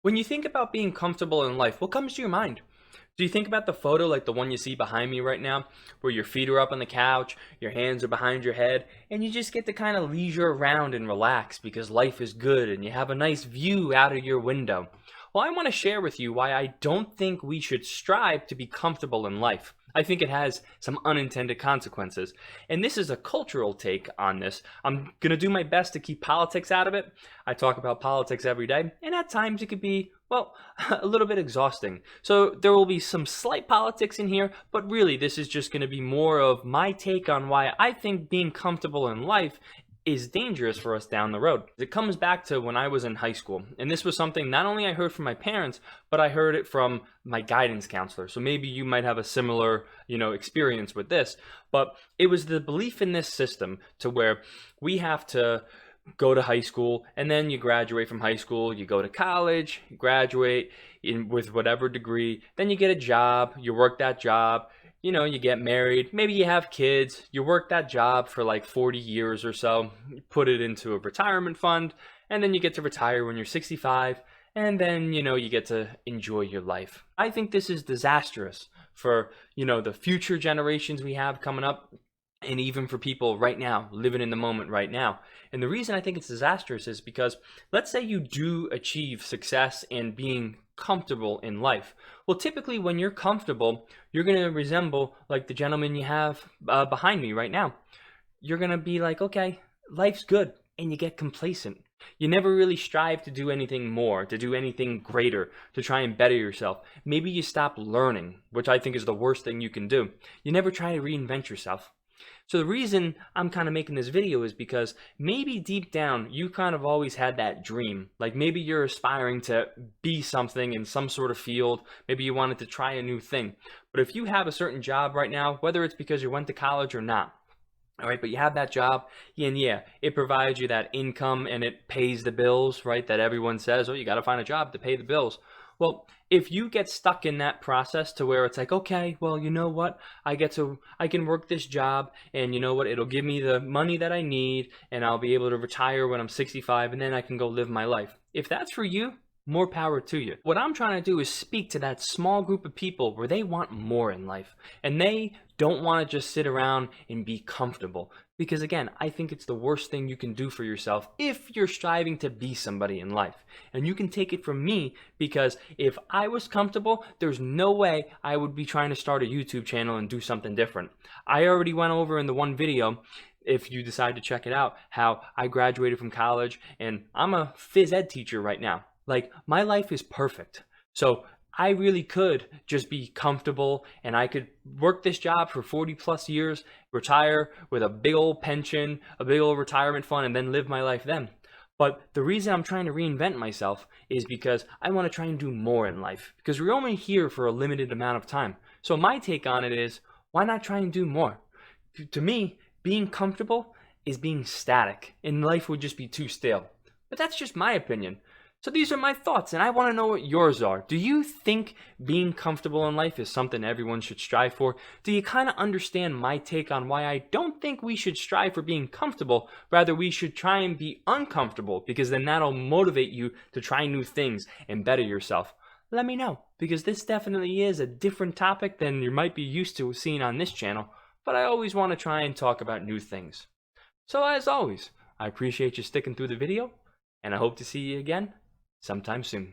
When you think about being comfortable in life, what comes to your mind? Do you think about the photo like the one you see behind me right now, where your feet are up on the couch, your hands are behind your head, and you just get to kind of leisure around and relax because life is good and you have a nice view out of your window? Well, I want to share with you why I don't think we should strive to be comfortable in life. I think it has some unintended consequences. And this is a cultural take on this. I'm going to do my best to keep politics out of it. I talk about politics every day, and at times it could be, well, a little bit exhausting. So there will be some slight politics in here, but really this is just going to be more of my take on why I think being comfortable in life is dangerous for us down the road. It comes back to when I was in high school, and this was something not only I heard from my parents, but I heard it from my guidance counselor. So maybe you might have a similar, experience with this, but it was the belief in this system to where we have to go to high school, and then you graduate from high school, you go to college, you graduate with whatever degree, then you get a job, you work that job, you get married, maybe you have kids, you work that job for like 40 years or so, you put it into a retirement fund, and then you get to retire when you're 65, and then, you get to enjoy your life. I think this is disastrous for, the future generations we have coming up, and even for people right now, living in the moment right now. And the reason I think it's disastrous is because let's say you do achieve success in being comfortable in life. Well, typically when you're comfortable, you're going to resemble like the gentleman you have behind me right now. You're going to be like, okay, life's good, and you get complacent. You never really strive to do anything more, to do anything greater, to try and better yourself. Maybe you stop learning, which I think is the worst thing you can do. You never try to reinvent yourself. So the reason I'm kind of making this video is because maybe deep down you kind of always had that dream. Like maybe you're aspiring to be something in some sort of field. Maybe you wanted to try a new thing. But if you have a certain job right now, whether it's because you went to college or not, all right, but you have that job, and yeah, it provides you that income and it pays the bills, right? That everyone says, oh, you got to find a job to pay the bills. Well, if you get stuck in that process to where it's like, okay, well, you know what? I can work this job, and you know what? It'll give me the money that I need, and I'll be able to retire when I'm 65, and then I can go live my life. If that's for you, more power to you. What I'm trying to do is speak to that small group of people where they want more in life, and they don't want to just sit around and be comfortable. Because again, I think it's the worst thing you can do for yourself if you're striving to be somebody in life. And you can take it from me, because if I was comfortable, there's no way I would be trying to start a YouTube channel and do something different. I already went over in the one video, if you decide to check it out, how I graduated from college and I'm a phys ed teacher right now. Like, my life is perfect. So I really could just be comfortable, and I could work this job for 40 plus years, retire with a big old pension, a big old retirement fund, and then live my life then. But the reason I'm trying to reinvent myself is because I want to try and do more in life, because we're only here for a limited amount of time. So my take on it is, why not try and do more? To me, being comfortable is being static, and life would just be too stale. But that's just my opinion. So these are my thoughts, and I want to know what yours are. Do you think being comfortable in life is something everyone should strive for? Do you kind of understand my take on why I don't think we should strive for being comfortable? Rather, we should try and be uncomfortable, because then that'll motivate you to try new things and better yourself. Let me know, because this definitely is a different topic than you might be used to seeing on this channel, but I always want to try and talk about new things. So as always, I appreciate you sticking through the video, and I hope to see you again sometime soon.